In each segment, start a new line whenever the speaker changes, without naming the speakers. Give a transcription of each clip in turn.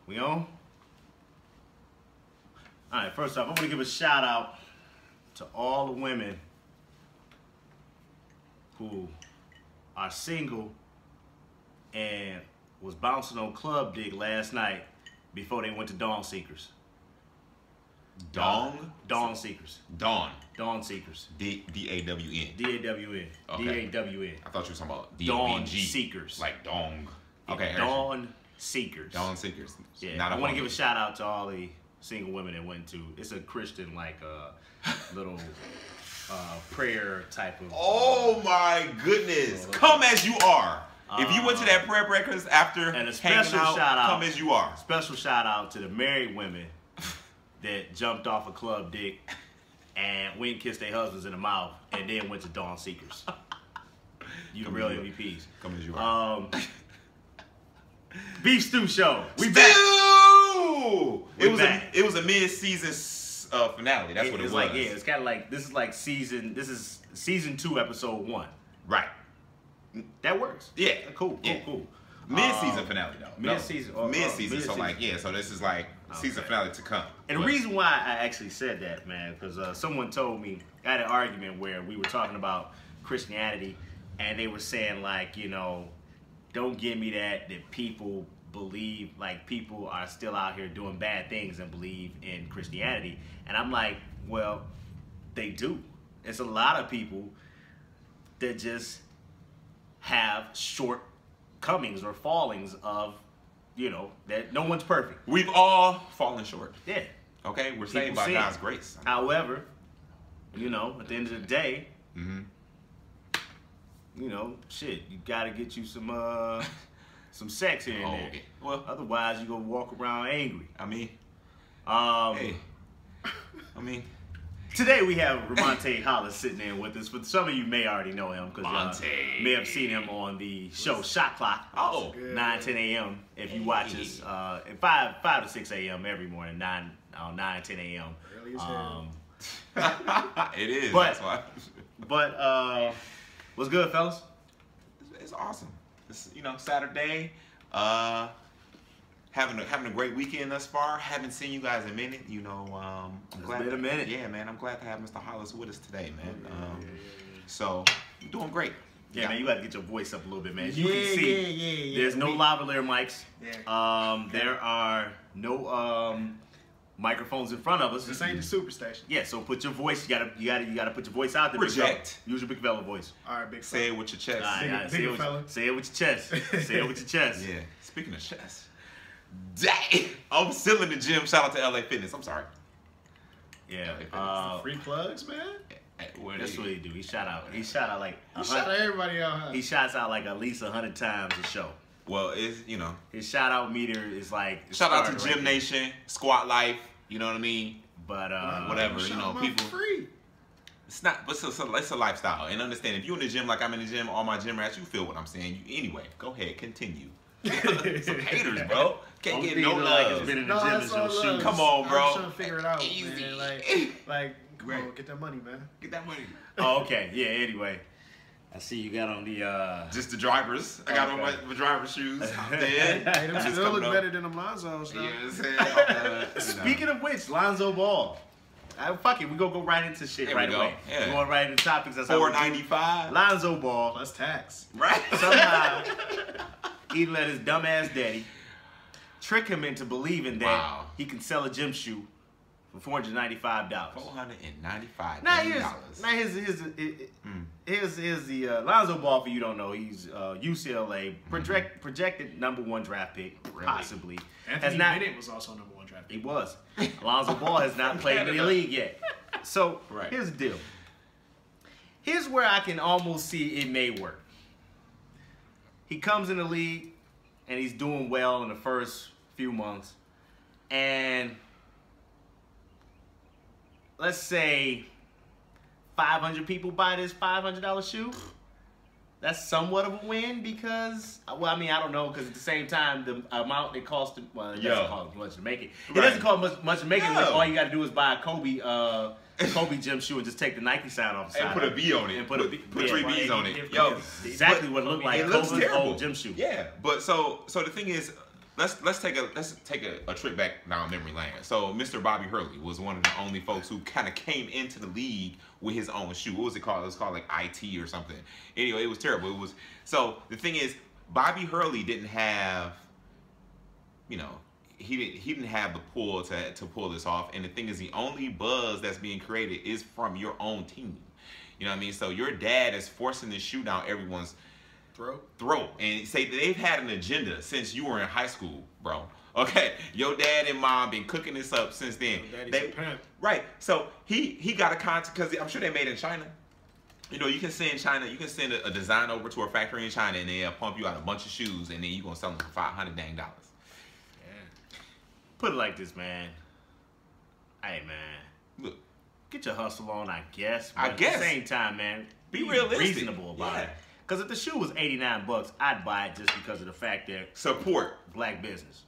We on? Alright, first off, I want to give a shout out to all the women who are single and was bouncing on Club Dick last night before they went to Dawn Seekers.
Dawn
Seekers.
Dawn
Seekers.
D-A-W-N.
D-A-W-N.
Okay.
D-A-W-N.
I thought you were talking about
Dawn
D-O-N-G.
Seekers.
Like dong. Okay.
Dawn Seekers.
Dawn Seekers.
Yeah.
Not
I want to give a shout out to all the single women that went to. It's a Christian little prayer type of.
Oh my goodness! Come as you are. If you went to that prayer breakfast after
and a
hanging
special
out,
shout out,
come as you are.
Special shout out to the married women that jumped off a Club Dick and went and kissed their husbands in the mouth and then went to Dawn Seekers. You the real MVPs.
Come as you are.
Beef Stew Show.
We
Stew!
back.
Back.
It was a mid-season finale. That's what it was.
Like, yeah, it's kind of like this is season 2, episode 1.
Right.
That works.
Yeah.
Cool.
Mid-season finale though.
Mid-season.
Mid-season. So like, yeah. So this is like season finale to come.
And the reason why I actually said that, man, because someone told me, I had an argument where we were talking about Christianity, and they were saying like, you know, don't give me that people believe, like people are still out here doing bad things and believe in Christianity. And I'm like, well, they do. It's a lot of people that just have shortcomings or fallings of, you know, that no one's perfect.
We've all fallen short.
Yeah.
Okay, we're saved by God's grace.
However, you know, at the end of the day, you know, shit, you gotta get you some sex here and there.
Okay. Well,
otherwise you gonna walk around angry.
I mean,
today we have Ramonte Hollis sitting in with us. But some of you may already know him because you may have seen him on the show Shot Clock. 9-10 a.m. If you watch us at 5 to 6 a.m. every morning, 9 10 a.m.
Early as hell.
It is.
But,
that's why.
But what's good, fellas?
It's awesome. It's, you know, Saturday. Having a great weekend thus far. Haven't seen you guys in a minute. You know, I'm glad.
It's been a minute.
Yeah, man. I'm glad to have Mr. Hollis with us today, man. So I'm doing great.
Yeah, man. You got to get your voice up a little bit, man. You can see. There's no lavalier mics.
Yeah.
There are no microphones in front of us.
This ain't the superstation.
Yeah, so put your voice. You gotta put your voice out there.
Project.
Use your big fella voice.
All right, big
Say it with your chest.
Say it with your chest. Say it with your chest.
Yeah. Speaking of chest. Dang. I'm still in the gym. Shout out to LA Fitness. I'm sorry.
Yeah.
Free plugs, man.
That's what he do. He shout out like
You shout out everybody out, huh?
he shouts out like at least 100 times a show.
Well, it's, you know.
His shout out meter is like
Shout out to Gym Nation, Squat Life, you know what I mean?
But
whatever, you know, people.
Free.
It's not, but it's a lifestyle. And understand, if you're in the gym like I'm in the gym, all my gym rats, you feel what I'm saying. Anyway, go ahead, continue. Some haters, bro. Can't get no love.
It's been in the gym is your shoes.
Come on, bro.
I'm trying to figure it out, man. Like, come on, get that money, man.
Get that money.
Oh, okay. Yeah. Anyway, I see you got on the
just the drivers. I got on my driver's shoes.
Hey, them still look better than them Lonzo's, though.
You know what I'm saying?
Speaking of which, Lonzo Ball. Fuck it, we gonna go right into shit
There
right
we go.
away.
Yeah.
We're going right into topics. That's
$4.95.
Lonzo Ball.
Plus tax.
Right.
Somehow, he let his dumbass daddy trick him into believing that he can sell a gym shoe for $495.
$495.
Now here's the Lonzo Ball. For you don't know, he's UCLA projected #1 draft pick, possibly.
Anthony Bennett was also #1 draft pick.
He was. Lonzo Ball has not played in the league yet. So here's the deal. Here's where I can almost see it may work. He comes in the league and he's doing well in the first few months, and let's say 500 people buy this $500 shoe. That's somewhat of a win because, well, I mean, I don't know, because at the same time, the amount it costs to, well, it doesn't cost much to make it. It doesn't cost much to make it when all you got to do is buy a Kobe gym shoe and just take the Nike sign off the side.
And put a V on it.
And put
3 V's on it. Yo,
exactly what it looked like.
It looks
Kobe's
terrible.
old gym shoe.
Yeah, but so the thing is, let's take a trip back down memory lane. So Mr. Bobby Hurley was one of the only folks who kind of came into the league with his own shoe. What was it called? It was called like IT or something. Anyway, it was terrible. It was so the thing is, Bobby Hurley didn't have, you know, he didn't have the pull to pull this off. And the thing is, the only buzz that's being created is from your own team. You know what I mean? So your dad is forcing this shoe down everyone's throat, and say that they've had an agenda since you were in high school, bro. Okay, your dad and mom been cooking this up since then. Right. So he got a contract because I'm sure they made in China. You know, you can send a design over to a factory in China, and they'll pump you out a bunch of shoes, and then you gonna sell them for $500 dang. Yeah.
Put it like this, man. Hey, man.
Look,
get your hustle on, I guess.
But
at the same time, man, be
realistic.
Reasonable about it. Because if the shoe was $89, I'd buy it just because of the fact that
support
black business.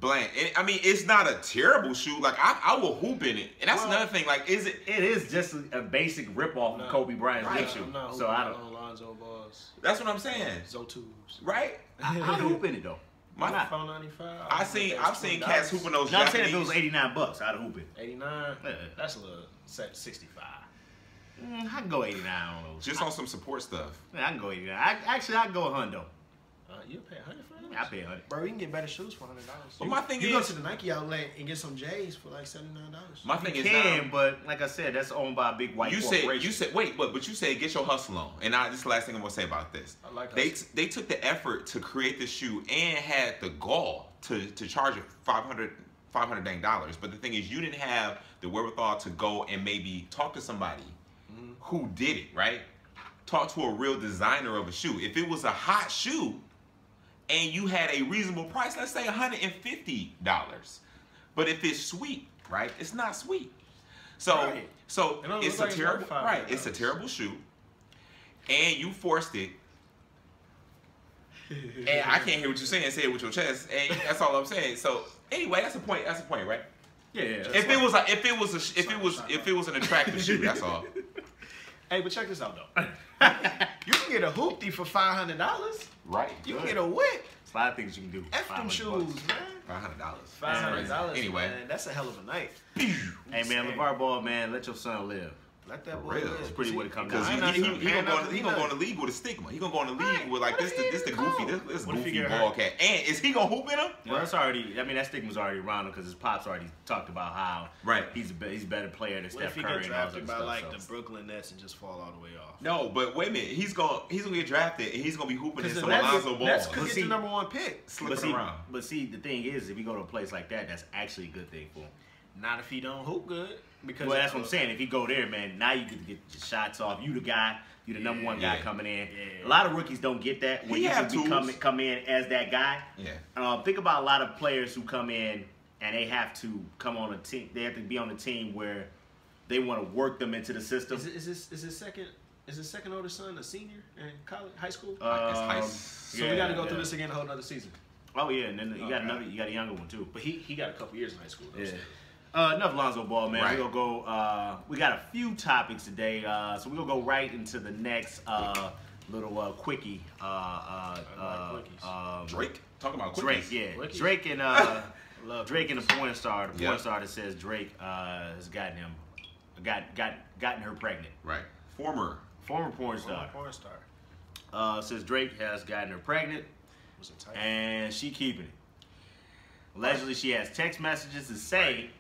I mean, it's not a terrible shoe. Like I will hoop in it, and that's another thing. Like, is it?
It is just a basic ripoff of Kobe Bryant's big shoe.
So I don't. Lonzo Balls.
That's what I'm saying.
Zotus.
Right?
I'd hoop in it though.
Why not? $4.95.
I've seen cats hooping those.
No, I'm saying if it was $89, I'd hoop it.
89. That's a little 65.
I can go 89 on those.
Just on some support stuff.
I can go 89. I'd go $100.
You pay $100 for those?
I pay $100.
Bro, you can get better shoes for $100.
But my thing
you
is,
go to the Nike outlet and get some J's for like $79.
My thing is,
but like I said, that's owned by a big white corporation.
You said wait, but you said get your hustle on. And this is the last thing I'm gonna say about this.
I like
they took the effort to create this shoe and had the gall to charge it $500 dang. But the thing is, you didn't have the wherewithal to go and maybe talk to somebody who did it, right? Talk to a real designer of a shoe. If it was a hot shoe and you had a reasonable price, let's say $150. But if it's sweet, right? It's not sweet. So it's a terrible It's a terrible shoe, and you forced it. And I can't hear what you're saying. Say it with your chest. And that's all I'm saying. So anyway, that's the point. That's the point, right?
Yeah.
If it was an attractive shoe, that's all.
Hey, but check this out though. You can get a hoopty for $500.
Right.
You can get a whip.
There's a lot of things you can do.
F them shoes, man.
$500.
$500.
Anyway,
man, that's a hell of a night.
Hey man, LeVar Ball, man, let your son live.
Let that boy
real.
live.
That's pretty what it comes
because
down to.
he gonna go in the league with a stigma. He gonna go in the league with like this the goofy ball cat. And is he gonna hoop in him?
Well, that's already. I mean, that stigma's already around him because his pops already talked about how he's a better player than Steph Curry and all that stuff.
By like the Brooklyn Nets and just fall all the way off.
No, but wait a minute. He's gonna get drafted and he's gonna be hooping in some Lonzo Ball.
That's because he's the #1 pick.
Slipping around.
But see, the thing is, if you go to a place like that, that's actually a good thing for him.
Not if he don't hoop good. Because
that's what I'm saying. If you go there, man, now you get your shots off. You the guy. You the #1 guy coming in.
Yeah.
A lot of rookies don't get that when you just come in as that guy.
Yeah.
Think about a lot of players who come in and they have to come on a team. They have to be on a team where they want to work them into the system.
Is his second oldest son a senior in college, high school?
So
we got to go through this again a whole another season.
Oh yeah, and then you got a younger one too.
But he got a couple years in high school.
Yeah. Enough Lonzo Ball, man.
Right.
We're gonna go. We got a few topics today, so we're gonna go right into the next little quickie.
Drake. Talking about quickies.
Drake, yeah.
Quickies.
Drake and Drake and the porn star. The porn star that says Drake has gotten her pregnant.
Right. Former
porn star.
Porn star.
Says Drake has gotten her pregnant, and she keeping it. Allegedly, she has text messages to say.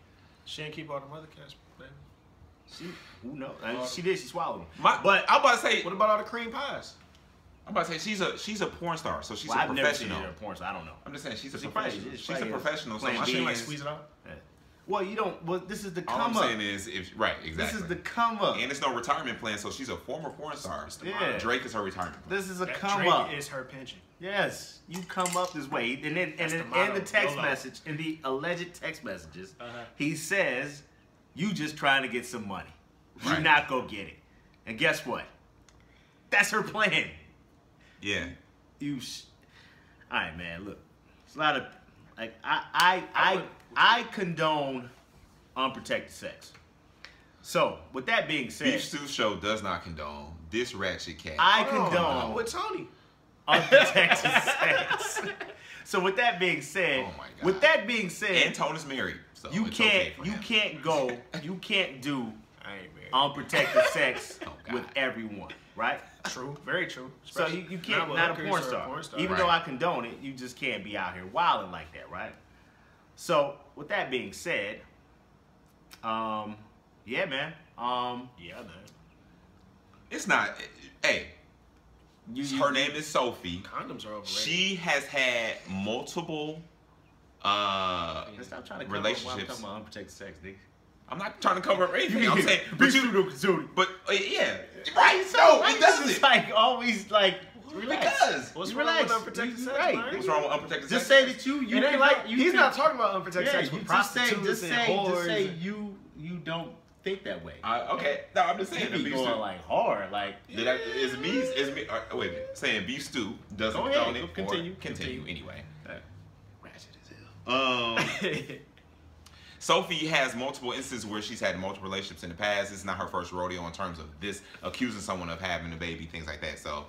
She didn't keep all the other cats, baby.
Who knows? I mean, she did. She swallowed them.
But I'm about to say,
what about all the cream pies?
I'm about to say she's a porn star, so she's a
I've
professional.
never seen her a porn star. I don't know.
I'm just saying she's a
professional.
She's a professional. So
She like squeeze it out.
Yeah. Well, you don't. Well, this is the
all
come
I'm
up.
saying is, exactly.
This is the come up.
And it's no retirement plan, so she's a former porn star.
Yeah.
Drake is her retirement plan.
This is a
That
come
Drake
up.
is her pension.
Yes, you come up this way, and then in the text message, in the alleged text messages, he says, "You just trying to get some money. You not go get it." And guess what? That's her plan.
Yeah.
All right, man. Look, it's a lot of like I condone unprotected sex. So with that being said,
Beef Stew Show does not condone this ratchet cat.
I condone
with Tony.
unprotected sex. So with that being said,
Oh my God.
with that being said,
And Tone is married, so
you
it's
can't
okay for
you
him.
can't go you can't do
I ain't married.
unprotected sex
Oh, God.
with everyone, right?
True, very true.
So you can't
with
not a
hookers
porn
or
star. Even
Right.
though I condone it, you just can't be out here wilding like that, right? So with that being said, yeah, man.
Yeah, man.
It's not. Hey, her name is Sophie.
Condoms are overrated.
She has had multiple
Stop trying to cover up while I'm
relationships.
talking about unprotected sex, nigga.
I'm not trying to cover up anything. I'm saying,
Be
but you,
pseudo-consumed.
but yeah, right? No, it doesn't.
It's like always like relax.
Because
What's
You
wrong
relax.
with unprotected
You
sex,
right.
man?
what's wrong with unprotected
Just
sex?
say that you
It ain't like
you
he's
can-
not talking about unprotected
Yeah,
sex
you
with
just say
prostitutes and whores.
you don't think that way.
Okay, no, I'm just
You
saying.
be
The beef
going
stew.
like hard, like
Is me? Wait a minute. Saying beef stew doesn't
Go ahead,
count it.
continue.
Continue anyway.
ratchet as hell.
Sophie has multiple instances where she's had multiple relationships in the past. It's not her first rodeo in terms of this accusing someone of having a baby, things like that. So,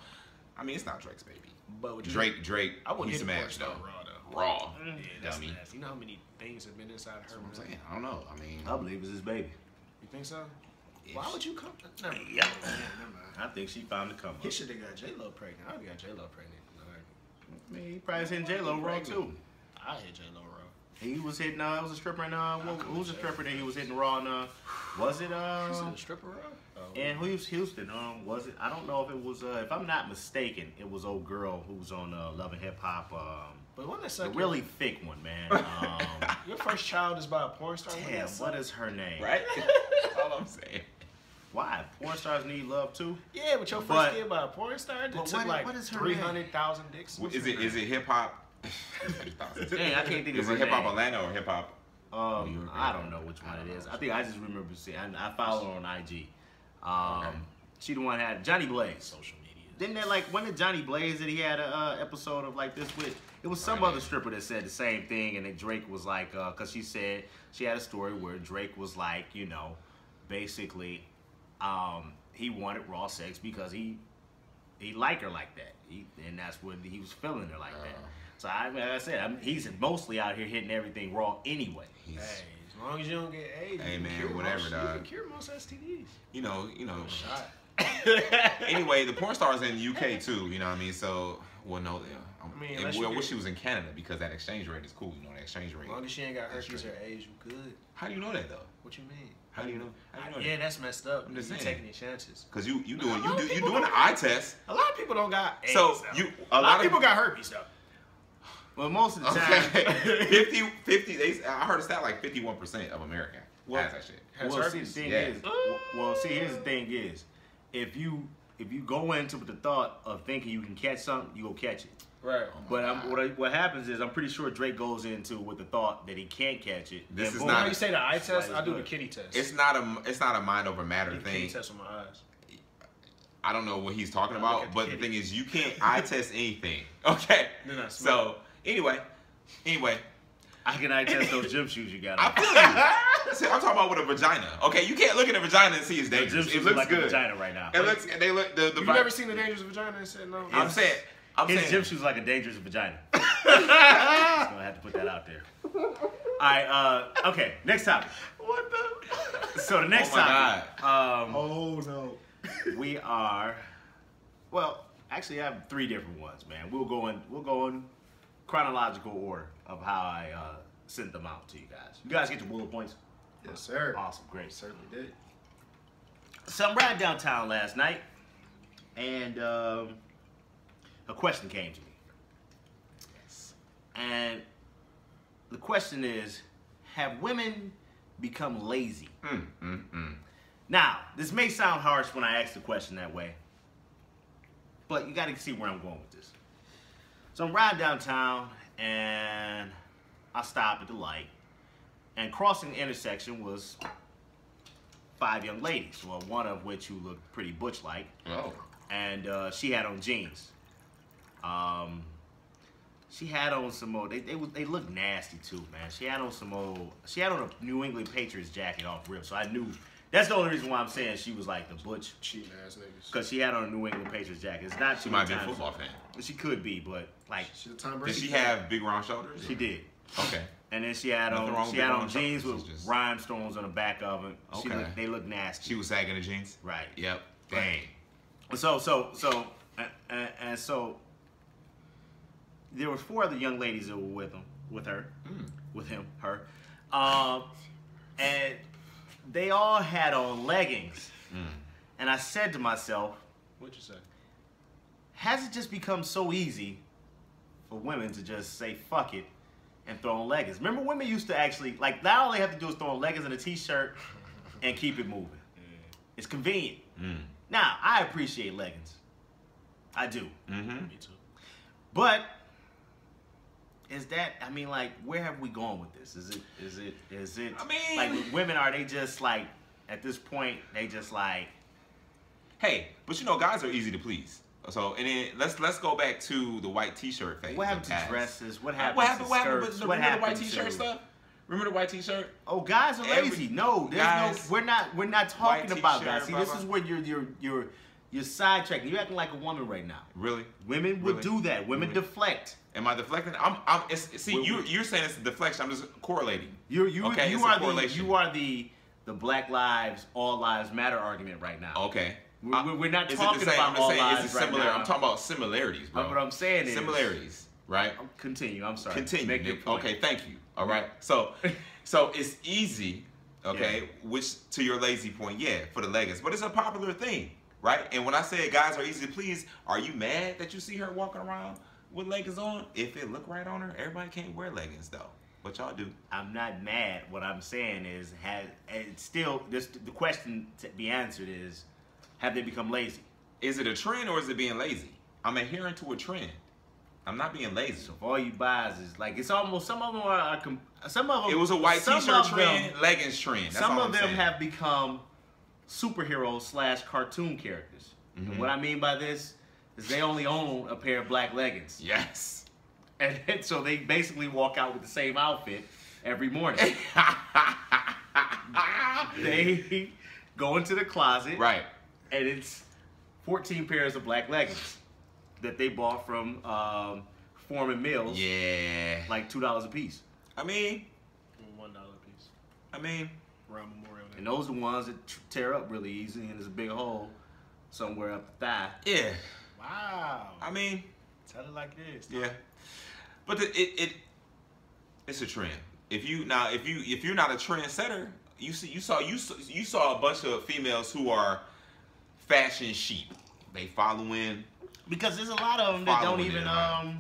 I mean, it's not Drake's baby.
But would you
Drake,
I wouldn't
he
hit the porn
smashed
star
though.
raw though.
Raw.
Yeah, that's
Dummy.
nasty. You know how many things have been inside her?
I'm
man?
saying, I don't know. I mean,
I believe it's his baby.
You think so? Why would you come? Never mind.
Yep.
Yeah, never mind.
I think she found the come up.
He should have got J Lo pregnant. I would have got J Lo pregnant.
I mean, he probably hitting J-Lo raw too.
I hit J Lo raw.
He was hitting, it was a stripper in, who was a stripper that he was hitting raw in, was it,
You said a stripper raw? Oh.
in Houston, was it, I don't know if it was, if I'm not mistaken, it was old girl who was on, Love and Hip Hop,
But wasn't that
the
suck
really thick one, man.
your first child is by a porn star? Wouldn't
Damn,
that suck?
what is her name?
right? That's all I'm saying.
Why? Porn stars need love too?
Yeah, but your first
But-
kid by a porn star that
but
took like
what is her name?
300,000 dicks.
Is it hip hop?
Dang, I can't think
Is
of
it
her
hip hop
name.
Atlanta or hip hop?
I don't know which one it is. I think I just remember seeing. I follow her on IG. She the one that had Johnny Blaze.
Social media?
Didn't that like when did Johnny Blaze that he had a episode of like this with? It was some
Right.
other stripper that said the same thing, and then Drake was like, because she said she had a story where Drake was like, you know, basically, he wanted raw sex because he liked her like that, and that's what he was feeling her like that. So like I said, he's mostly out here hitting everything raw anyway.
Hey, as long as you don't get AIDS,
Hey,
you can
man,
cure
whatever,
most,
dog.
You can cure most STDs.
You know.
Shot.
Anyway, the porn stars in the UK too. You know what I mean? So, well, no,
I mean,
and
unless
well,
you
I wish
get-
she was in Canada because that exchange rate is cool. You know, that exchange rate.
As long as she ain't got
That's
herpes
true.
or AIDS, you good.
How do you know that though?
What you mean?
How do you know? How do you know
Yeah,
that?
that's messed up.
I'm just
You
saying.
taking your chances.
Because you
A
doing
lot of
you
people
doing the
don't-
eye test.
A lot of people don't got AIDS.
So
though.
you
a lot of people got herpes though.
Well, most of the time,
Okay. 50. I heard a stat like 51% of America has that shit.
Has
well, see, the
herpes.
thing
Yeah.
is, here's the thing is, if you go into with the thought of thinking you can catch something, you go catch it.
Right.
But what happens is, I'm pretty sure Drake goes into with the thought that he can't catch it.
This
and
is
boom.
not-
How you say the eye test?
Why
I
it's
do the
good.
kitty test.
It's not a mind over matter
I do the kitty
thing.
test with my eyes.
I don't know what he's talking
I look
about,
at the
but the
kitty.
thing is, you can't eye test anything. Okay.
Then I smell.
So anyway,
I can eye test those gym shoes you got
I
on.
feel you. See, I'm talking about with a vagina. Okay, you can't look at a vagina and see it's
The gym
dangerous.
shoes
It
look
looks
like a
good.
vagina right now.
It looks. They look. The
You never seen the dangerous vagina and said no?
I'm saying.
His gym shoes like a dangerous vagina. Just gonna have to put that out there. All right. Okay. Next topic.
What the?
So the next
Oh my
topic.
Oh no.
We are. Well, actually, I have 3 different ones, man. We'll go in chronological order of how I sent them out to you guys. You guys get your bullet points.
Yes, sir.
Awesome, great.
Certainly did.
So I'm riding downtown last night, and a question came to me. And the question is, have women become lazy? Now, this may sound harsh when I ask the question that way, but you got to see where I'm going with this. So I'm riding downtown, and I stop at the light, and crossing the intersection was 5 young ladies, well, one of which who looked pretty butch-like,
Oh.
and she had on jeans. She had on some old. They looked nasty too, man. She had on a New England Patriots jacket off rip, so I knew. That's the only reason why I'm saying she was like the butch,
Cheap ass niggas.
because she had on a New England Patriots jacket. It's not
She
too
might
many
be a
times.
football fan.
She could be, but like
She's a Tom Brady.
Did she have big round shoulders?
she did.
Okay.
And then she had
Nothing wrong
on
with
she had
big
on
round
jeans
shoulders,
with
it's just-
rhinestones on the back of them.
Okay.
They look nasty.
She was sagging the jeans.
Right.
Yep. Dang.
So there were 4 other young ladies that were with her, and they all had on leggings. And I said to myself,
What'd you say?
has it just become so easy for women to just say fuck it and throw on leggings? Remember, women used to actually, like, now all they have to do is throw on leggings and a t-shirt and keep it moving. It's convenient. Now, I appreciate leggings. I do.
Me too.
But is that, I mean, like, where have we gone with this? Is it,
I mean,
like, with women, are they just like, at this point, they just like,
hey, but you know, guys are easy to please. So, and then let's go back to the white t-shirt phase.
what happened
of
to
past.
dresses? What happened
What
to
happened?
skirts?
But
What
remember the white
happened
t-shirt
to...
stuff? Remember the white t-shirt?
Oh, guys are lazy. No, there's
guys,
no. We're not talking
white
about
t-shirt,
that. See,
blah,
this
blah.
is where you're sidetracking. You're acting like a woman right now.
Really?
Women would
Really?
do that. Women
Really?
deflect.
Am I deflecting? See, you're saying it's a deflection. I'm just correlating. Okay,
You
it's a
are
correlation.
the Black Lives, All Lives Matter argument right now.
Okay.
We're not
Is
talking
it the same?
about
I'm just
all
saying,
lives
is it
right
similar?
now.
I'm talking about similarities, bro.
But what I'm saying is
similarities, right?
Continue. I'm sorry.
Continue.
Make your
Nick.
point.
Okay, thank you. All right. So it's easy, okay, which to your lazy point, yeah, for the leggings. But it's a popular thing, right? And when I say guys are easy to please, are you mad that you see her walking around with leggings on? If it look right on her, everybody can't wear leggings though. What y'all do?
I'm not mad. What I'm saying is, the question to be answered is, have they become lazy?
Is it a trend or is it being lazy? I'm adhering to a trend. I'm not being lazy.
So if all you buys is like, it's almost, some of them are some of them.
It was a white
some
t-shirt
of
trend,
them-
leggings trend. That's
Some
all
of
I'm
them
saying.
have become superheroes / cartoon characters. And what I mean by this is they only own a pair of black leggings.
Yes.
And so they basically walk out with the same outfit every morning. They go into the closet,
Right.
and it's 14 pairs of black leggings that they bought from Foreman Mills,
Yeah.
like $2 a piece.
I mean,
$1 a piece.
I mean,
Around Memorial Day.
And those are the ones that tear up really easy, and there's a big hole somewhere up the thigh.
yeah.
Wow.
I mean,
Tell it like it is.
yeah. But it's a trend. If you're not a trendsetter, you saw a bunch of females who are fashion sheep. They following.
Because there's a lot of them that don't
Following
even
it, right.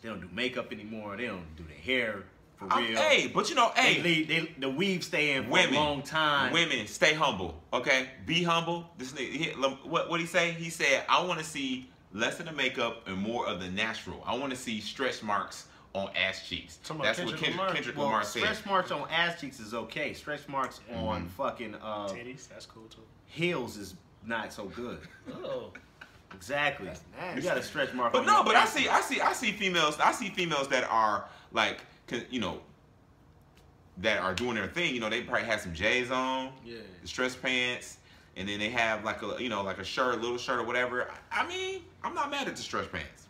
they don't do makeup anymore. They don't do their hair for real.
Hey, but you know, hey,
the weave stay in for
women,
a long time.
Women, stay humble, okay? Be humble. This nigga, what he say? He said, I want to see less of the makeup and more of the natural. I want to see stretch marks on ass cheeks. That's what Kendrick
Well,
Lamar said.
stretch marks on ass cheeks is okay. Stretch marks on fucking
Titties, that's cool too.
heels is not so good.
Oh.
Exactly.
That's nasty.
You got a stretch mark.
But
on
no,
your
but I
ass
see females that are like, you know, that are doing their thing. You know, they probably have some J's on,
Yeah.
the stretch pants, and then they have like a shirt, a little shirt or whatever. I mean, I'm not mad at the stretch pants.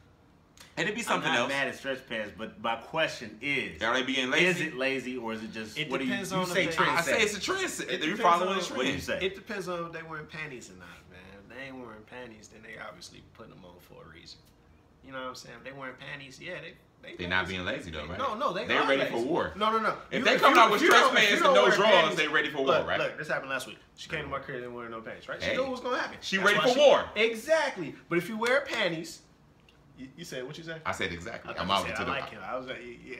And it'd be something
I'm not
else.
mad at stretch pants, but my question is:
Are they being lazy?
is it lazy or is it just?
It
what do
depends
you
on
say?
the-
Trend
I say
set.
it's a trend. You're
depends
following
on-
a trend.
What do you say?
It depends on if they wearing panties or not, man. If they ain't wearing panties, then they obviously putting them on for a reason. You know what I'm saying? If they wearing panties, yeah,
They're not being lazy though, right?
No, they're
ready
lazy.
for war.
No.
If they come out with stretch pants and no drawers, they ready for war,
Look,
right?
Look, this happened last week. She came to my crib and wearing no panties, right? She
Hey.
knew what was gonna happen.
She
That's
ready
why
for war.
Exactly. But if you wear panties, you said what you say?
I said exactly.
I
I'm
thought
out
you
to
said,
the.
I like him. I was like, yeah.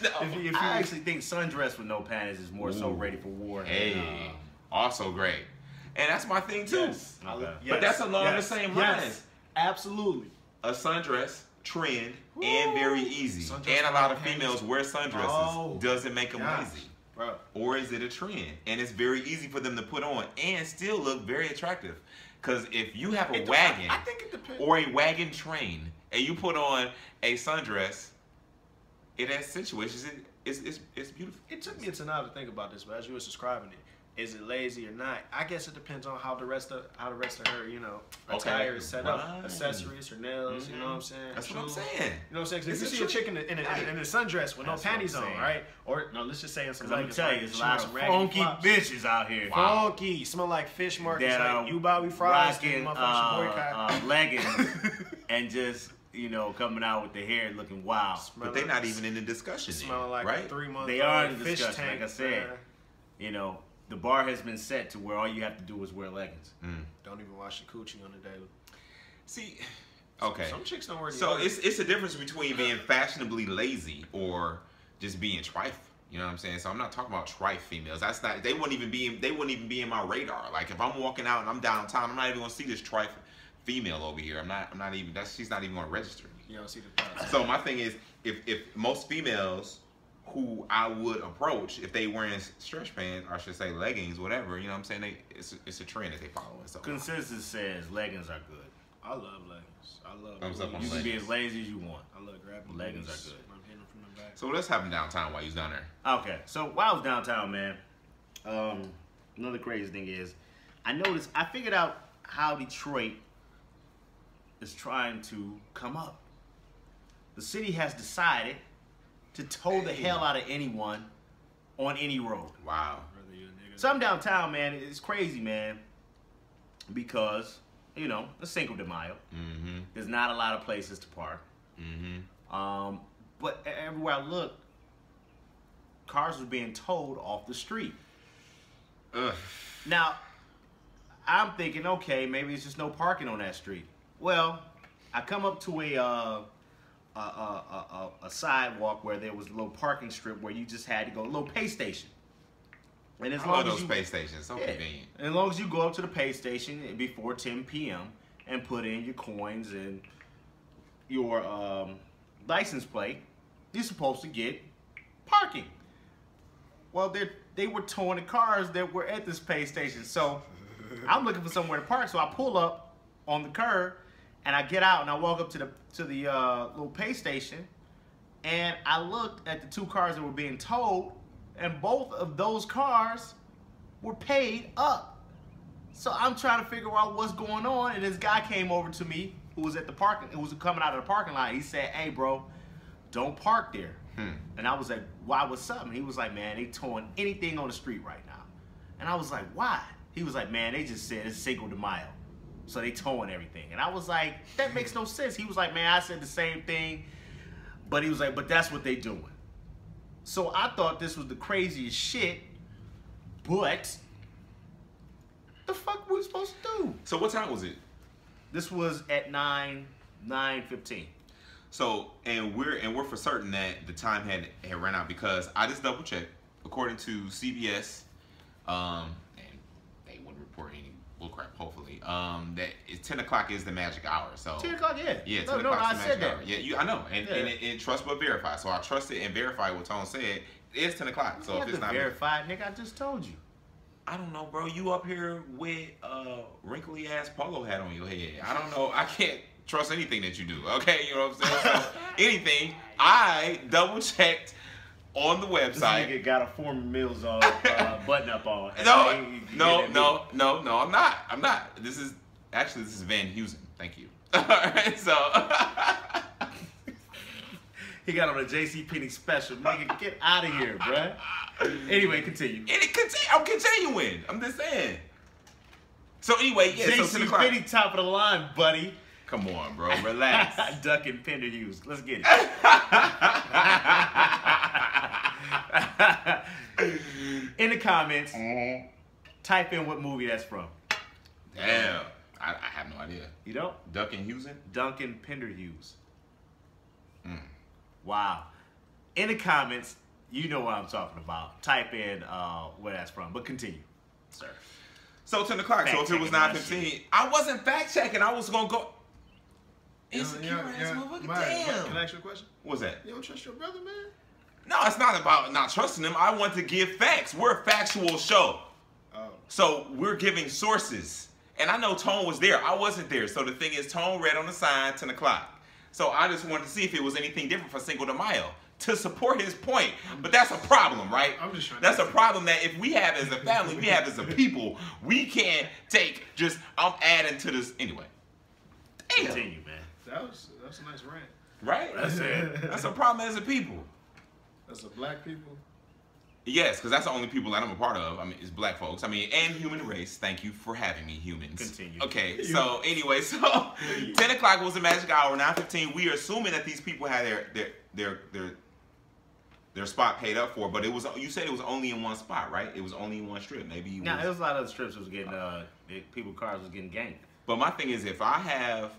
If I actually think sundress with no panties is more so
Ooh.
ready for war.
Hey,
Than,
also great. And that's my thing too.
Yes.
Okay.
But that's along the same lines.
Yes. Absolutely.
A sundress trend and very easy.
Sundress
And a lot of
with panties.
females wear sundresses.
Oh,
Doesn't make them
gosh.
lazy.
Bro.
Or is it a trend? And it's very easy for them to put on and still look very attractive. Because if you have a wagon
I think it depends.
or a wagon train and you put on a sundress, it accentuates it's beautiful.
It took me until now to think about this, but as you were describing it, is it lazy or not? I guess it depends on how the rest of her, you know, attire is set up, accessories, her nails. You know what I'm saying?
That's
Shoes.
what I'm saying.
You know what I'm saying? Because if you see a chick in a sundress with no panties on, right? Or no, let's just say in some.
Because let me tell you, there's a lot of
raggedy
funky
flops.
bitches out here.
Wow. Funky, smell like fish markets, like you Bobby Fries,
rocking leggings and just, you know, coming out with the hair looking wild.
But they're not even in the discussion.
Smelling like
right?
a 3-month.
They are in the
fish
discussion,
tank,
like I said. You know, the bar has been set to where all you have to do is wear leggings.
Don't even wash your coochie on the daily.
See, okay.
Some chicks don't wear.
So it's a difference between being fashionably lazy or just being trifling. You know what I'm saying? So I'm not talking about trife females. That's not. They wouldn't even be in my radar. Like if I'm walking out and I'm downtown, I'm not even gonna see this trife female over here. I'm not even. She's not even gonna register me.
You don't see the thoughts.
So my thing is, if most females who I would approach, if they wearing stretch pants, or I should say leggings, whatever, you know what I'm saying? It's a trend that they follow. So
Consensus says leggings are good.
I love leggings. I love.
Thumbs up on
You can be
leggings.
as lazy as you want.
I love grabbing
Leggings
booties.
are good.
I'm hitting them from the back.
So let's have them downtown while you're down there.
Okay, so while I was downtown, man, another crazy thing is, I figured out how Detroit is trying to come up. The city has decided to tow the hell out of anyone on any road.
Wow.
Whether you a nigga.
So I'm downtown, man. It's crazy, man, because, you know, it's Cinco de Mayo. There's not a lot of places to park. But everywhere I looked, cars were being towed off the street.
Ugh.
Now, I'm thinking, okay, maybe it's just no parking on that street. Well, I come up to a sidewalk where there was a little parking strip where you just had to go, a little pay station. And as
I
long
love
as
those
you,
pay stations. So convenient.
and as long as you go up to the pay station before 10 p.m. and put in your coins and your license plate, you're supposed to get parking. Well, they were towing the cars that were at this pay station. So I'm looking for somewhere to park. So I pull up on the curb and I get out and I walk up to the little pay station, and I looked at the two cars that were being towed, and both of those cars were paid up. So I'm trying to figure out what's going on, and this guy came over to me who was coming out of the parking lot. He said, "Hey, bro, don't park there." And I was like, "Why? What's up?" And he was like, "Man, they towing anything on the street right now." And I was like, "Why?" He was like, "Man, they just said it's Cinco de Mayo, so they towing everything." And I was like, "That makes no sense." He was like, "Man, I said the same thing," but he was like, "But that's what they doing." So I thought this was the craziest shit, but the fuck were we supposed to do?
So what time was it?
This was at 9:15.
So and we're for certain that the time had run out because I just double checked according to CBS, and they wouldn't report any bullcrap. Hopefully, that 10 o'clock is the magic hour. So
10 o'clock, yeah.
Yeah, 10
no,
o'clock
I
is the
said
magic hour.
that.
Yeah, I know, and trust but verify. So I trusted and verified what Tone said. It's 10 o'clock. So
You
if
have
it's
to
not
verify, nigga, I just told you.
I don't know, bro. You up here with a wrinkly ass polo hat on your head. I don't know. I can't trust anything that you do. Okay, you know what I'm saying? So anything, I double checked on the
This
website.
nigga got a former Mills button up on.
No,
I'm
not. This is Van Heusen. Thank you. All right, so
he got on a JCPenney special. Nigga, get out of here, bruh. Anyway, continue.
I'm continuing. I'm just saying. So anyway, yeah. So 10 o'clock.
JCPenney top of the line, buddy.
Come on, bro. Relax.
Ducking Pender Hughes. Let's get it. In the comments, type in what movie that's from.
Damn. I have no idea.
You know?
Duncan Heusen?
Duncan Pender Hughes. Wow. In the comments, you know what I'm talking about. Type in where that's from. But continue, sir.
So 10 o'clock. So if it was 9:15, I wasn't fact checking. I was gonna go. Insecure ass motherfucker. Damn.
Can I ask you a question?
What's that?
You don't trust your brother, man?
No, it's not about not trusting him. I want to give facts. We're a factual show.
Oh.
So we're giving sources. And I know Tone was there. I wasn't there. So the thing is, Tone read on the sign 10 o'clock. So I just wanted to see if it was anything different for Cinco de Mayo. to support his point. But that's a problem, right?
I'm just trying.
That's a problem that if we have as a family, we have as a people, we can't take just I'm adding to this anyway. Damn.
Continue, man.
That's a nice rant.
Right? That's a problem as a people.
That's a black people.
Yes, because that's the only people that I'm a part of. I mean, it's black folks. I mean, and human race. Thank you for having me, humans.
Continue.
Okay, so anyway, so 10 o'clock was the magic hour. 9:15. We are assuming that these people had their spot paid up for, but it was. You said it was only in one spot, right? It was only in one strip. Maybe.
It was a lot of other strips that was getting people cars was getting ganked.
But my thing is, if I have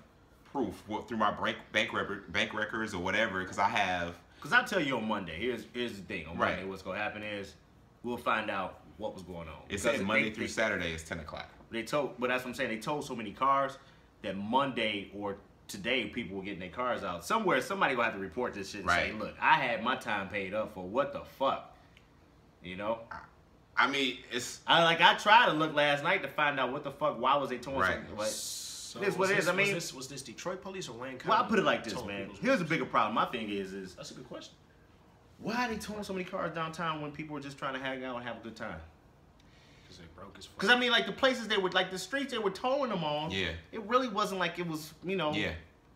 proof through my bank records or whatever, because I have.
Because I'll tell you on Monday. Here's the thing. On
Right.
Monday, what's going to happen is we'll find out what was going on.
It says Monday through Saturday is 10 o'clock.
But that's what I'm saying. They told so many cars that Monday or today people were getting their cars out. Somewhere, somebody going to have to report this shit and say, look, I had my time paid up for what the fuck? You know?
I mean, it's...
I tried to look last night to find out what the fuck, why was they towing something? Like,
So
it is what it is. I mean,
was this Detroit police or Wayne County?
well, I put it like this, man. Here's a bigger problem. My thing is
That's a good question.
why are they towing so many cars downtown when people were just trying to hang out and have a good time?
Because they broke as fuck.
Because I mean, like the places they were, like the streets they were towing them on.
Yeah.
It really wasn't like it was,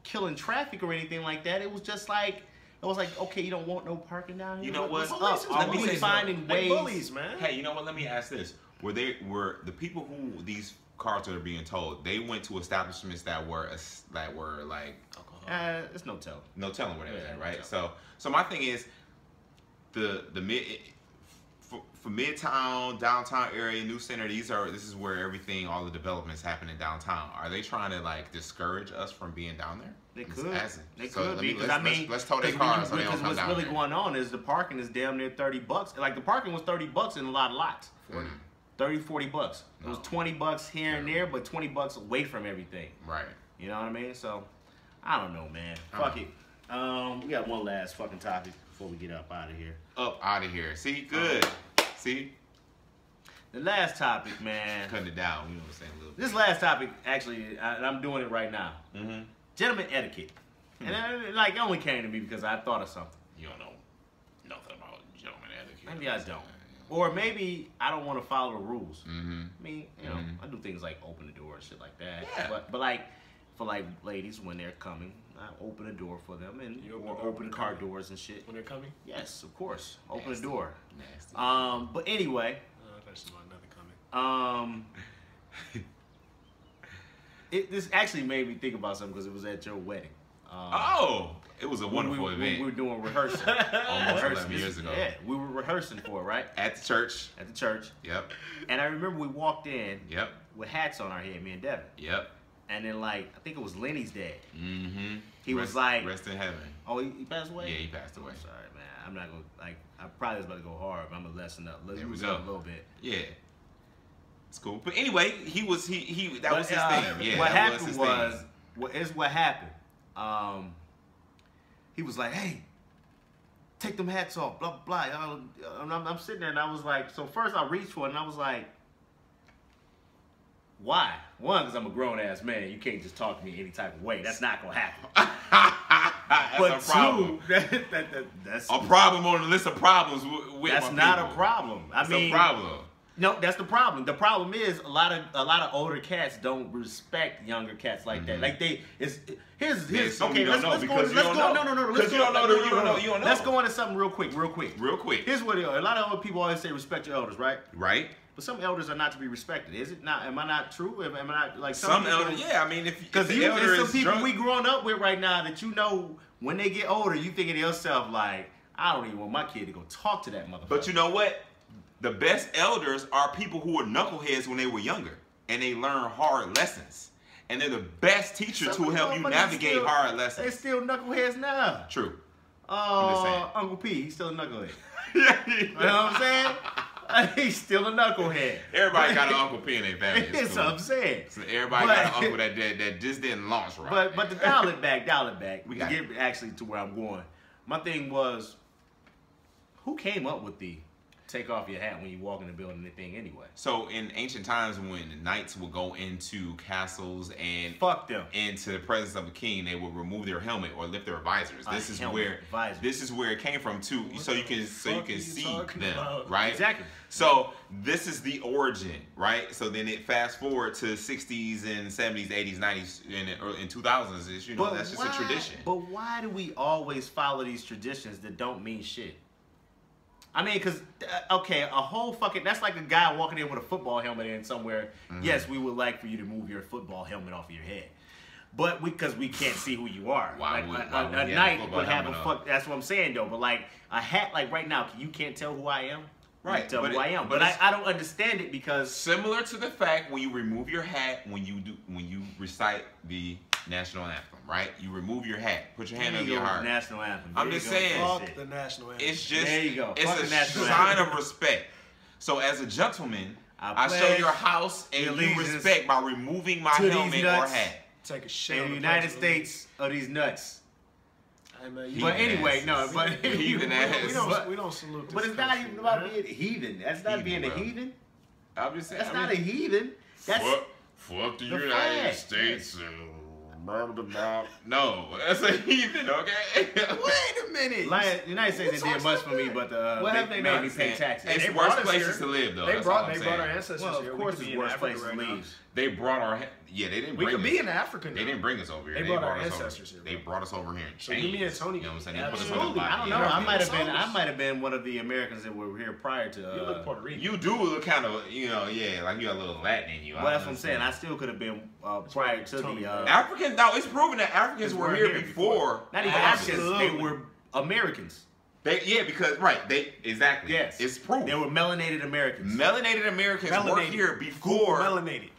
killing traffic or anything like that. It was just like, okay, you don't want no parking down here.
You know what?
Are we finding ways?
Bullies, man.
Hey, you know what? Let me ask this: were the people who these cars are being told? They went to establishments that were like
Alcohol.
It's no telling.
no telling where they was
Yeah,
at,
no
right?
telling.
So my thing is for Midtown, downtown area, New Center. This is where all the developments happen in downtown. Are they trying to like discourage us from being down there?
They could. They
So
could be.
let's tow their cars so they don't come
what's
down
really
there.
going on is the parking is damn near $30. Like the parking was $30 in a lot of lots. 30, $40. It was $20 here and there, but $20 away from everything.
Right.
You know what I mean? So, I don't know, man. Fuck it. We got one last fucking topic before we get up out of here.
Up out of here. See, good. See,
The last topic, man.
cutting it down. You know what I'm saying? A little bit.
This last topic, actually, I'm doing it right now.
Mm-hmm.
Gentleman etiquette. And it only came to me because I thought of something.
You don't know nothing about gentleman etiquette.
Maybe I don't. Or maybe I don't want to follow the rules.
Mm-hmm.
I mean, I do things like open the door and shit like that.
Yeah.
But like, for like ladies when they're coming, I open a door for them and or open car doors and shit.
When they're coming?
Yes, of course. Open
Nasty.
the door.
Nasty.
But anyway,
That's not another coming.
This actually made me think about something because it was at your wedding.
It was a wonderful event.
We were doing rehearsal.
Almost 11 years ago.
Yeah, we were rehearsing for it, right?
At the church.
At the church.
Yep.
And I remember we walked in
Yep.
with hats on our head, me and Devin.
Yep.
And then, like, I think it was Lenny's dad.
Mm-hmm.
He was like...
Rest in heaven.
Oh, he passed away?
Yeah, he passed away.
I'm sorry, man. I'm not going to... Like, I probably was about to go hard, but I'm going to lessen up. Let's
There we
loosen
go.
up a little bit.
Yeah. It's cool. But anyway, that was his thing. Yeah,
what
that
happened
his
was...
thing.
What happened. He was like, hey, take them hats off, blah, blah, blah. I'm sitting there, and I was like... So first I reached for it, and I was like... Why? One, because I'm a grown-ass man. You can't just talk to me any type of way. That's not going to happen.
That's a problem.
That's
a problem on the list of problems with
that's
my
not
people.
a problem.
That's a problem.
No, that's the problem. The problem is a lot of older cats don't respect younger cats like that. Like here's okay. Let's go. Let's go into something real quick.
Real quick.
Here's what it is. A lot of old people always say respect your elders, right?
Right.
But some elders are not to be respected. Is it not? Am I not true? Am I not like
some elders? Yeah, I mean,
because
there's
some people we growing up with right now that when they get older, you thinking to yourself like, I don't even want my kid to go talk to that motherfucker.
But you know what? The best elders are people who were knuckleheads when they were younger, and they learn hard lessons. And they're the best teachers who help you navigate hard lessons.
They still knuckleheads now.
True. I'm just saying.
Uncle P, he's still a knucklehead.
Yeah.
You know what I'm saying? He's still a knucklehead.
Everybody got an Uncle P in their family.
That's what I'm saying.
So everybody got an uncle that just didn't launch right.
But to dial it back.
We
to
got
get actually to where I'm going. My thing was, who came up with the take off your hat when you walk in the building anything anyway.
So in ancient times, when the knights would go into castles and
fuck them
into the presence of a king, they would remove their helmet or lift their visors. This is where it came from too. So you can see them, right?
Exactly.
So this is the origin, right? So then it fast forward to 60s and 70s, 80s, 90s, and 2000s. Is that's just a tradition.
But why do we always follow these traditions that don't mean shit? I mean, because, okay, a whole fucking... That's like a guy walking in with a football helmet in somewhere. Mm-hmm. Yes, we would like for you to move your football helmet off of your head. But because we can't see who you are.
Why
like,
would
a knight would have a fuck... That's what I'm saying, though. But, like, a hat, like, right now, you can't tell who I am?
Right.
Tell who I am. But I don't understand it because...
Similar to the fact when you remove your hat when you recite the national anthem, right? You remove your hat. Put your hand over your heart.
National anthem.
I'm just saying.
Fuck the national anthem.
It's just...
There you go.
It's a sign of respect. So as a gentleman, I show your house and you respect by removing my helmet or hat.
Take a shit
in the United States of these nuts.
But
anyway, no, but
heathen ass.
We don't salute this.
But it's not even about being heathen. That's not being a heathen.
I'm just saying.
That's not a heathen. That's
fuck the United States. No, that's a heathen, okay?
Wait a minute.
The United States didn't do much for me, but they made me pay taxes.
It's worse places to live, though.
They brought our ancestors here.
Well, of course it's worse places to live.
They brought our... Yeah, they didn't bring us.
We could be in Africa now.
They didn't bring us over here.
They brought our ancestors here.
They brought us over here.
So you, me, and Tony...
You know what I'm saying? They put us
Absolutely.
on the
I don't know. I might have been one of the Americans that were here prior to...
You look Puerto Rican.
You do look kind of, like you got a little Latin in you.
Well, that's what I'm saying. I still could have been prior to the...
African... No, it's proven that Africans were here before.
Not even Africans. They were Americans.
Because exactly.
Yes,
it's proof.
They were melanated Americans.
Melanated Americans were here before
melanated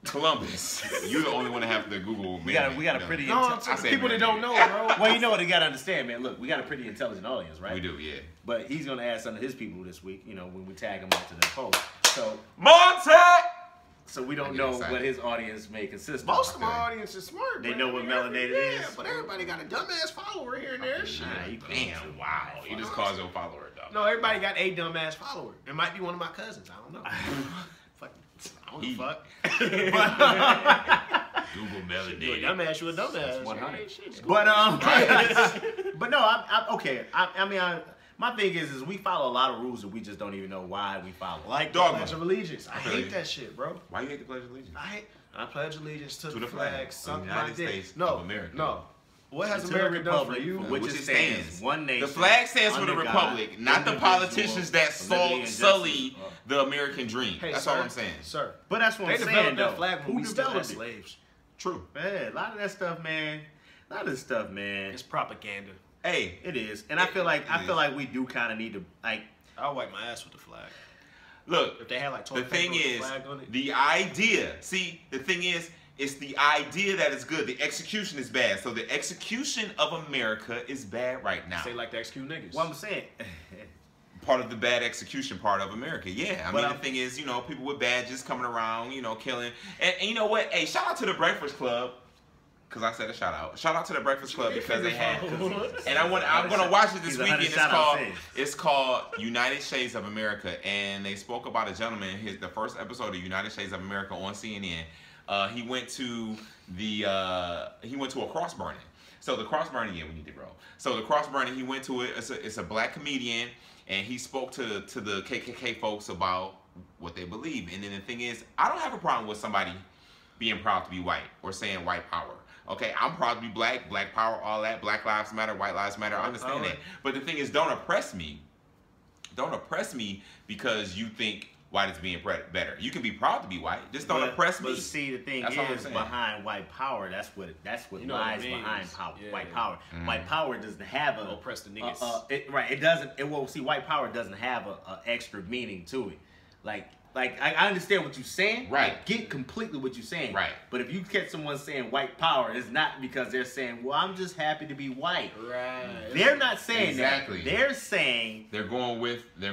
Columbus. You're the only one to have to Google.
We got a pretty.
People that don't know, bro.
Well, you know what? You got to understand, man. Look, we got a pretty intelligent audience, right?
We do, yeah.
But he's gonna ask some of his people this week. When we tag him onto the post. So
Monte.
So we don't know what his audience may consist of.
Most of my audience is smart.
They know what melanated is.
Yeah, but everybody got a dumbass follower here and there.
Damn, wow. You just called your follower a dumb.
No, everybody got a dumbass follower. It might be one of my cousins. I don't know. I don't fuck.
Google melanated.
Dumbass, you a dumbass.
100. But no, I'm okay. My thing is we follow a lot of rules that we just don't even know why we follow.
Like the Pledge of Allegiance. I hate that shit, bro.
Why you hate the Pledge of Allegiance?
I pledge allegiance to the flag.
Of the United States of America.
No. What has America done for you?
Which it stands. One nation.
The flag stands for the Republic, not the politicians that sully the American dream. That's all I'm saying.
Sir.
But that's what I'm saying,
though. They developed that flag when we still had
developed
slaves.
True.
Man, a lot of that stuff, man.
It's propaganda.
Hey,
it is, and I feel like we do kind of need to
I'll wipe my ass with the flag.
Look,
if they had like
the thing is, the idea. See, the thing is, it's the idea that is good. The execution is bad. So the execution of America is bad right now.
They like to execute niggas.
What I'm saying.
Part of the bad execution part of America. Yeah, I mean, the thing is, people with badges coming around, killing. And you know what? Hey, shout out to the Breakfast Club. Because I said a shout out. Shout out to the Breakfast Club because they had. And I'm gonna watch it this weekend. It's called United Shades of America, and they spoke about a gentleman. The first episode of United Shades of America on CNN. He went to a cross burning. So the cross burning, we need to grow. So the cross burning, he went to it. It's a black comedian, and he spoke to the KKK folks about what they believe. And then the thing is, I don't have a problem with somebody being proud to be white or saying white power. Okay, I'm proud to be black power, all that, Black Lives Matter, White Lives Matter, I understand that. But the thing is, don't oppress me. Don't oppress me because you think white is being better. You can be proud to be white, just don't oppress me.
But see, the thing is, behind white power, that's what lies behind white power. Mm. White power doesn't have a...
oppress the niggas.
It doesn't, see, white power doesn't have a extra meaning to it. Like I understand what you're saying.
Right.
I get completely what you're saying.
Right.
But if you catch someone saying white power, it's not because they're saying, well, I'm just happy to be white.
Right.
They're not saying
exactly.
that. They're saying
they're going with the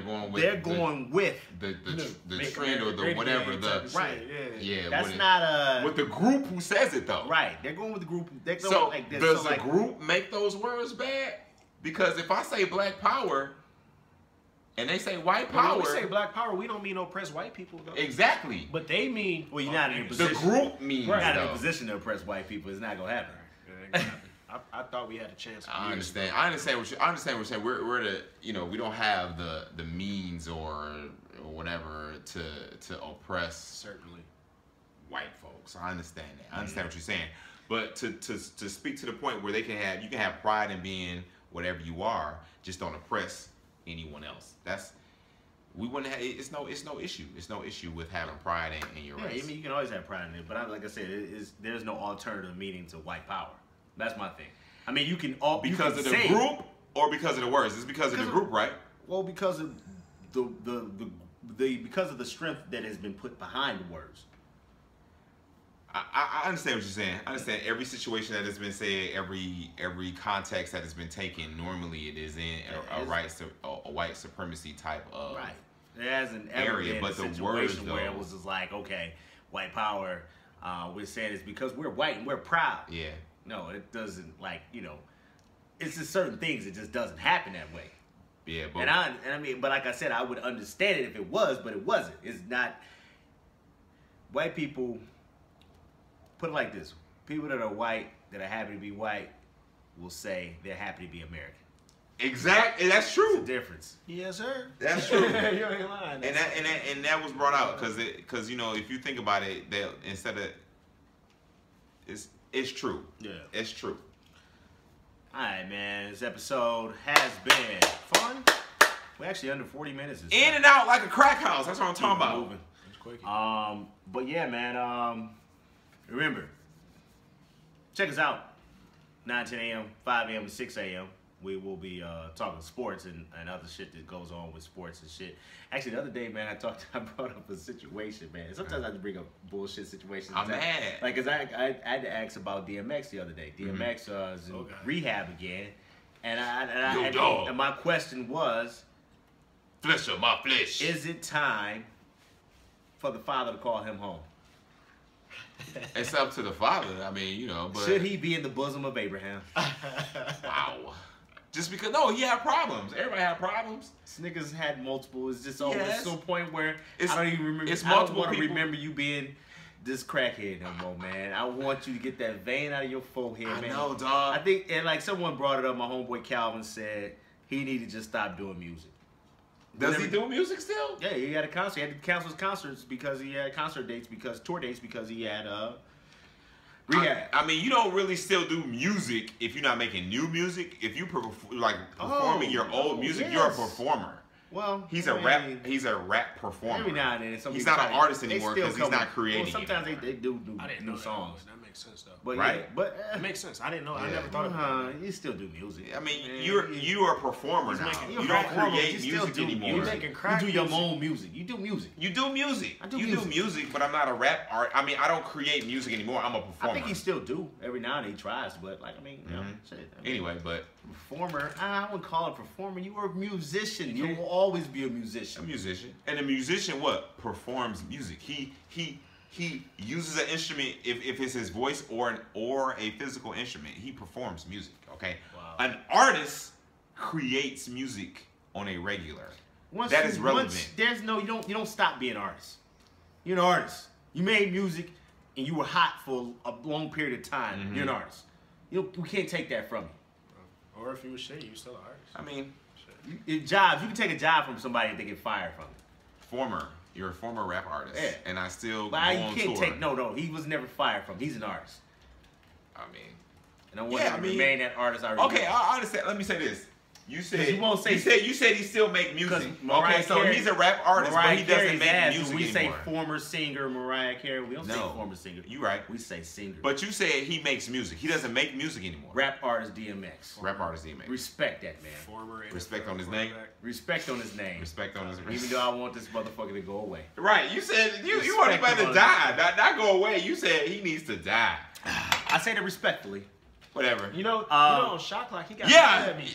trend or the whatever the
right.
Yeah.
That's not
with the group who says it though.
Right. They're going with the group.
So does the group make those words bad? Because if I say black power, And they say white
When
power.
we say black power, we don't mean oppress white people, though.
Exactly.
But they mean...
Well, you're not in a position.
The group means,
You're not in
though.
a position to oppress white people. It's not gonna happen.
I thought we had a chance.
I understand. I understand what you're saying. We're the, you know, we don't have the means or whatever to oppress
Certainly
white folks. I understand that. I understand what you're saying. But to speak to the point where you can have pride in being whatever you are, just don't oppress anyone else. We wouldn't have. It's no issue. It's no issue with having pride in your race.
I mean, you can always have pride in it, but like I said, there's no alternative meaning to white power. That's my thing. I mean, you can all
because of the group or because of the words. It's because of the group, right?
Well, because of because of the strength that has been put behind the words.
I understand what you're saying. I understand every situation that has been said, every context that has been taken. Normally, it is in a white supremacy type of
There hasn't ever
area,
been
but
a
the
situation
words,
where it was just like, okay, white power. We're saying it's because we're white and we're proud.
Yeah.
No, it doesn't. It's just certain things. It just doesn't happen that way.
Yeah, but
and I mean, but like I said, I would understand it if it was, but it wasn't. It's not. White people. Put it like this: people that are white, that are happy to be white, will say they're happy to be American.
Exactly, that's true.
It's a difference.
Yes, sir.
That's true.
You ain't lying.
And that was brought out because you know, if you think about it, that instead of it's true.
Yeah,
it's true.
All right, man. This episode has been fun. We're actually under 40 minutes.
In and out like a crack house. That's what I'm talking about.
Moving. But yeah, man. Remember, check us out. 9, 10 a.m., 5 a.m., and 6 a.m. We will be talking sports and other shit that goes on with sports and shit. Actually, the other day, man, I brought up a situation, man. Sometimes I just bring up bullshit situations.
I'm mad.
Like, cause I had to ask about DMX the other day. DMX is in rehab again, and my question was,
flesh of my flesh.
Is it time for the father to call him home?
It's up to the father. I mean, you know, but
should he be in the bosom of Abraham?
Wow. Just because he had problems. Everybody had problems.
This niggas had multiple. It's just always to a point where I don't even remember.
It's
I don't
multiple
want to
people.
remember you being this crackhead no more, man. I want you to get that vein out of your forehead, man.
I know, dog.
I think, and like someone brought it up, my homeboy Calvin said he needed to just stop doing music.
Does he do music still?
Yeah, he had a concert. He had to cancel his concerts because he had tour dates because he had rehab.
I mean, you don't really still do music if you're not making new music. If you performing your old music, you're a performer.
Well,
he's a rap performer.
Every now and then,
he's not an artist anymore because he's not creating.
Well, sometimes they do new songs.
That makes sense though.
But
right?
Yeah, but
it makes sense. I didn't know. I never thought about it.
You still do music.
I mean, you are a performer now. You don't create music anymore.
You're making crack. You do your own music. You do music.
You do music.
I do
music. Do music, but I'm not a rap art. I mean, I don't create music anymore. I'm a performer.
I think he still do. Every now and then he tries, but like you know, shit.
Anyway, but
performer. I wouldn't call it performer. You are a musician. You will always be a musician.
A musician. And a musician what? Performs music. He uses an instrument if it's his voice or a physical instrument. He performs music, okay?
Wow.
An artist creates music on a regular. That is relevant.
You don't stop being an artist. You're an artist. You made music and you were hot for a long period of time. You're an artist. We can't take that from you.
Or if you was shitty, you're still an artist.
I mean,
jobs. You can take a job from somebody and they get fired from it.
You're a former rap artist.
Yeah.
And I still
go on tour. He was never fired from. He's an artist.
I mean.
And I want him to remain that artist I remember.
Okay, I understand. Let me say this. You said you said he still make music. Okay, so he's a rap artist, but he doesn't make music anymore.
We say former singer Mariah Carey. We don't say former singer.
You right.
We say singer.
But you said he makes music. He doesn't make music anymore.
Rap artist DMX.
Rap artist DMX.
Respect that man.
Respect on his name.
Respect on his name.
Respect on his name.
Even though I want this motherfucker to go away.
Right. You said you want him to die. Not go away. You said he needs to die.
I say that respectfully.
Whatever.
You know, on Shot Clock, he got mad at me.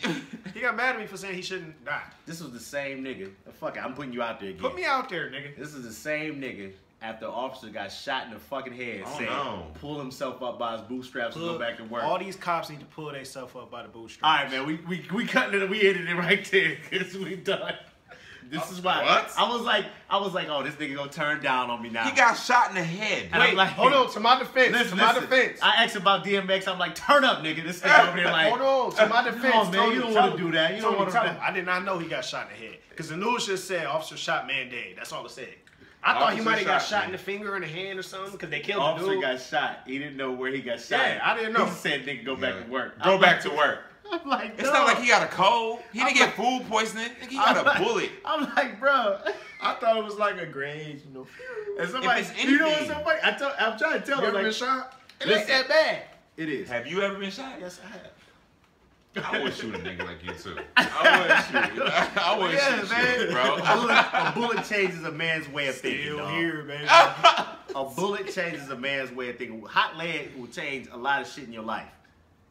He got mad at me for saying he shouldn't die.
This was the same nigga. Fuck it, I'm putting you out there again.
Put me out there, nigga.
This is the same nigga after the officer got shot in the fucking head. Pull himself up by his bootstraps and go back to work.
All these cops need to pull themselves up by the bootstraps.
All right, man. We cutting it. We ended it right there because we done. This is why.
What?
I was like, oh, this nigga gonna turn down on me now.
He got shot in the head.
And I'm like,
hold on. To my defense.
Listen,
to my defense.
I asked about DMX. I'm like, turn up, nigga. This nigga over there like,
hold on. To my defense.
No, man, you don't want to do that. You don't want to.
I did not know he got shot in the head because the news just said officer shot, man dead. That's all it said. I thought he might have got shot in the finger or in the hand or something because they killed the dude.
Officer got shot. He didn't know where he got shot.
Yeah, I didn't know.
He said, nigga, go back to work.
Go back to work.
I'm like,
It's not like he got a cold. He didn't get food poisoning. He got a bullet.
I'm like, bro.
I thought it was like a grade, you know.
And somebody, you know what's so funny? I'm trying to tell
You
him,
ever been
like,
shot? It
listen.
ain't that bad.
it is.
Have you ever been shot?
Yes, I have.
I would shoot a nigga like you too. I would shoot you, bro.
A bullet changes a man's way of thinking.
Still
dog.
here, baby.
A bullet changes a man's way of thinking. Hot lead will change a lot of shit in your life.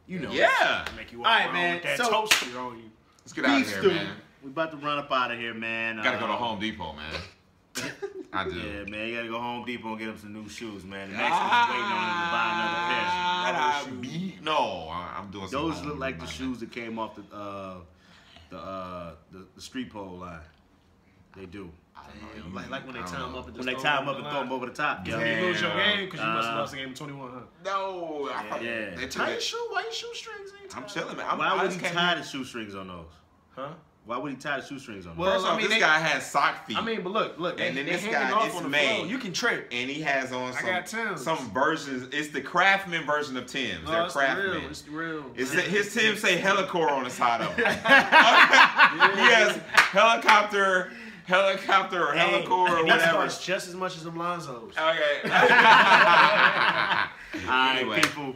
You know.
Yeah.
Make you walk
All right,
around
man.
with that
So-
toaster on you.
Let's get out
Beef
of here,
stew.
man.
We about to run up out of here, man.
Gotta go to Home Depot, man. I do.
Yeah, man. You gotta go Home Depot and get him some new shoes, man. The next one's waiting on him to buy another pair.
No, I'm doing some
Those
home
look like the
remodel.
shoes that came off the street pole line. They do.
Damn, like when they tie him up and
When
just
they
throw
tie
him
them up and throw them over the top.
You lose your game because you must have lost the game in 21, huh?
No,
Yeah.
They took
Tie your
it.
shoe? Why your shoestrings ain't
I'm
tied?
chilling, man.
Why would he
came
tie
here-
the shoestrings on those?
Huh?
Why would he tie the shoestrings on those?
Well,
First off,
I mean,
this
they-
guy has sock feet.
I mean, but look,
And then
they
this
hanging
guy,
off
it's
on the
made.
floor. You can trip.
And he has on
I got Timbs.
some versions. It's the Craftsman version of Tim's. They're
it's the
Craftsman.
real. It's the real.
His Tim's say Helicore on the side of them. He has helicopter or Helicore or
These
whatever.
cost just as much as them Lonzos.
Okay.
All right,
Anyway.
people.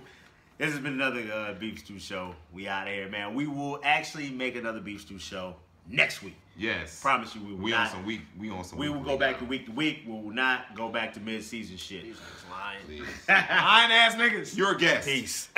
This has been another Beef Stew show. We out of here, man. We will actually make another Beef Stew show next week.
Yes.
Promise you, we will
We
not.
on some week. We on some.
We will
week
go back
now.
to week to week. We will not go back to mid-season shit.
These niggas lying.
Please.
Lying ass niggas.
You're a guest.
Peace.